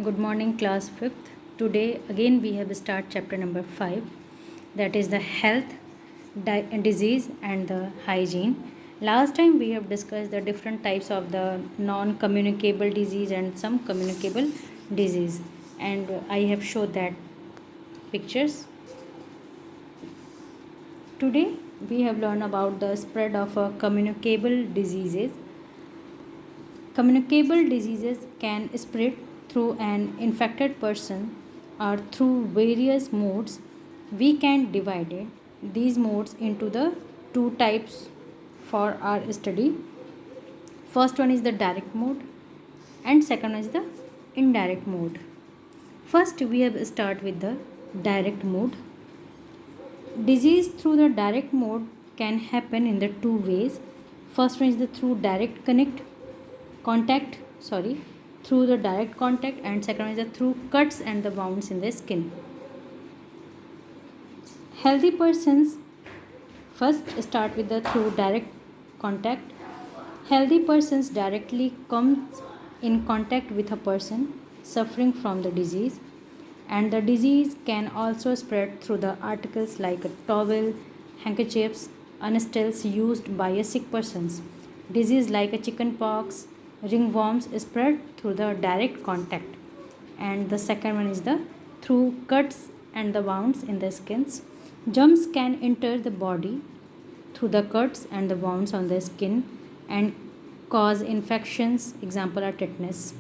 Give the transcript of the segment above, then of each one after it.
Good morning, class 5th. Today again we have start chapter number 5, that is the health, disease and the hygiene. Last time we have discussed the different types of the non-communicable disease and some communicable disease, and I have showed that pictures. Today we have learned about the spread of communicable diseases. Communicable diseases can spread through an infected person or through various modes. We can divide these modes into the two types for our study. First one is the direct mode and second is the indirect mode. First we have start with the direct mode. Disease through the direct mode can happen in the two ways. First one is the through direct contact through the direct contact, and second is the through cuts and the wounds in the skin. Healthy persons first start with the through direct contact. Healthy persons directly comes in contact with a person suffering from the disease, and the disease can also spread through the articles like a towel, handkerchiefs, unstels used by a sick persons. Disease like a chicken pox, ringworms spread through the direct contact. And the second one is the through cuts and the wounds in the skins. Germs can enter the body through the cuts and the wounds on the skin and cause infections, example are tetanus.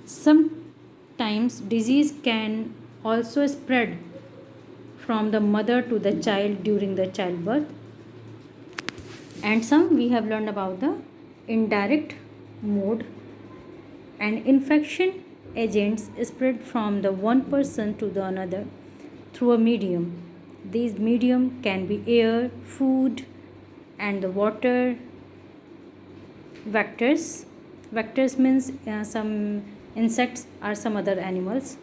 Sometimes disease can also spread from the mother to the child during the childbirth. And some we have learned about the indirect mode. And infection agents spread from the one person to the another through a medium. These medium can be air, food and the water. Vectors means some insects or some other animals.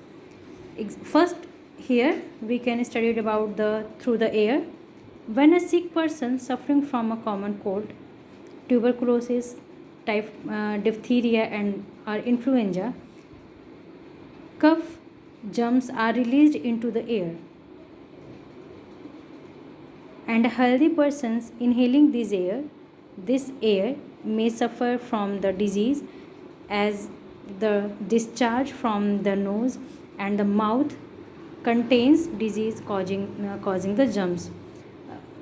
First here we can study about the through the air. When a sick person suffering from a common cold, tuberculosis, diphtheria and or influenza, cough germs are released into the air, and healthy persons inhaling this air may suffer from the disease, as the discharge from the nose and the mouth contains disease causing the germs.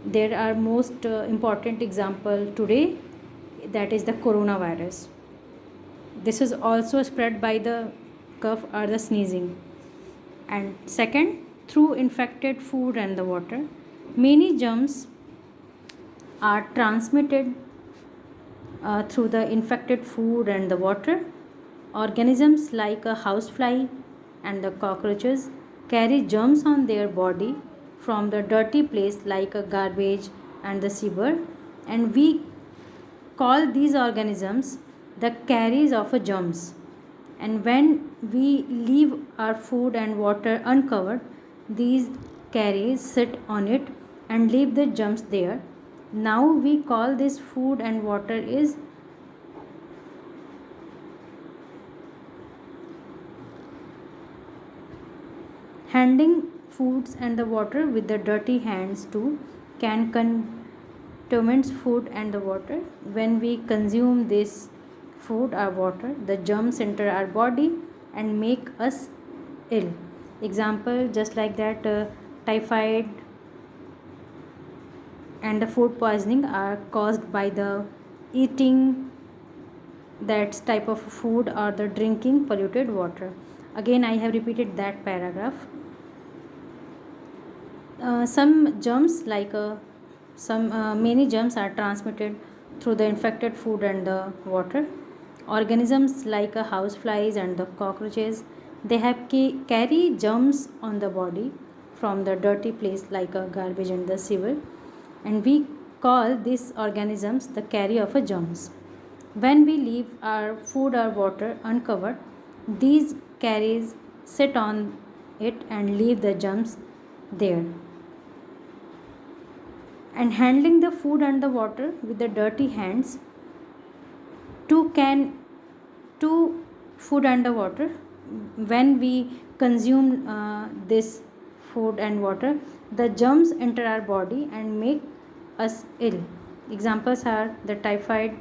There are most important example today, that is the coronavirus. This is also spread by the cough or the sneezing. And second, through infected food and the water, many germs are transmitted through the infected food and the water. Organisms like a housefly and the cockroaches carry germs on their body from the dirty place like a garbage and the sewer, and we call these organisms the carriers of a germs. And when we leave our food and water uncovered, these carriers sit on it and leave the germs there. Now we call this food and water is handling foods and the water with the dirty hands too can contaminate food and the water. When we consume this food or water, the germs enter our body and make us ill. Example just like that, typhoid and the food poisoning are caused by the eating that type of food or the drinking polluted water. Again I have repeated that paragraph. Some germs like many germs are transmitted through the infected food and the water. Organisms like houseflies and the cockroaches, they have carry germs on the body from the dirty place like a garbage and the sewer, and we call these organisms the carrier of a germs. When we leave our food or water uncovered, these carriers sit on it and leave the germs there. And handling the food and the water with the dirty hands, two food and the water when we consume this food and water, the germs enter our body and make us ill. Examples are the typhoid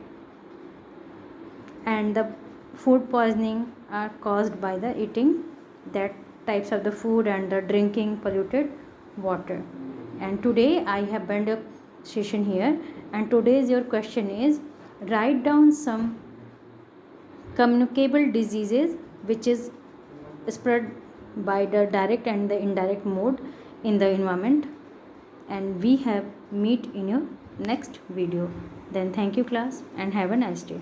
and the food poisoning are caused by the eating that types of the food and the drinking polluted water. And today I have been a session here, and today's your question is, write down some communicable diseases which is spread by the direct and the indirect mode in the environment, and we have meet in your next video. Then thank you class and have a nice day.